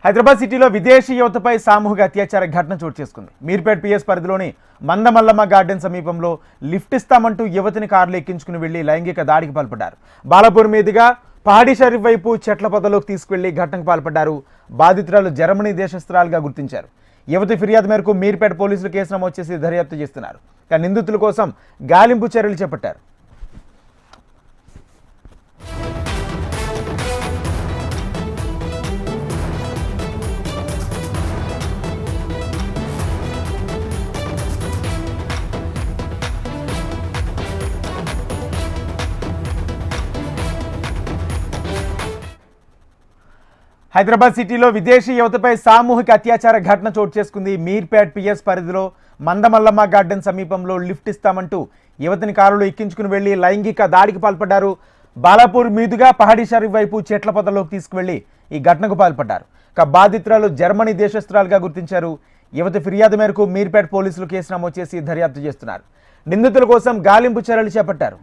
హైదరాబాద్ సిటీలో విదేశీ యువతపై సామూహిక అత్యాచార ఘటన చోటు చేసుకుంది. మీర్పేట్ పిఎస్ పరిధిలోని మందమల్లమ్మ గార్డెన్ సమీపంలో లిఫ్ట్ ఇస్తామంటూ యువతిని కారులో ఎక్కించుకుని వెళ్లి లైంగిక దాడికి పాల్పడ్డారు. బాలాపూర్ మీదుగా పహాడీ షరీఫ్ వైపు చెట్ల పొదలోకి తీసుకువెళ్లి ఘటనకు పాల్పడ్డారు. బాధితురాలు జర్మనీ దేశస్తురాలుగా గుర్తించారు. యువతి ఫిర్యాదు మేరకు మీర్పేట పోలీసులు కేసు నమోదు చేసి దర్యాప్తు చేస్తున్నారు. నిందితుల కోసం గాలింపు చర్యలు చేపట్టారు. హైదరాబాద్ సిటీలో విదేశీ యువతపై సామూహిక అత్యాచార ఘటన చోటు చేసుకుంది. మీర్పేట్ పిఎస్ పరిధిలో మందమల్లమ్మ గార్డెన్ సమీపంలో లిఫ్ట్ ఇస్తామంటూ యువతిని కారులో ఎక్కించుకుని వెళ్లి లైంగిక దాడికి పాల్పడ్డారు. బాలాపూర్ మీదుగా పహాడీ షరీఫ్ వైపు చెట్ల పొదలోకి తీసుకువెళ్లి ఈ ఘటనకు పాల్పడ్డారు. బాధితురాలు జర్మనీ దేశస్తురాలుగా గుర్తించారు. యువతి ఫిర్యాదు మేరకు మీర్పేట్ పోలీసులు కేసు నమోదు చేసి దర్యాప్తు చేస్తున్నారు. నిందితుల కోసం గాలింపు చర్యలు చేపట్టారు.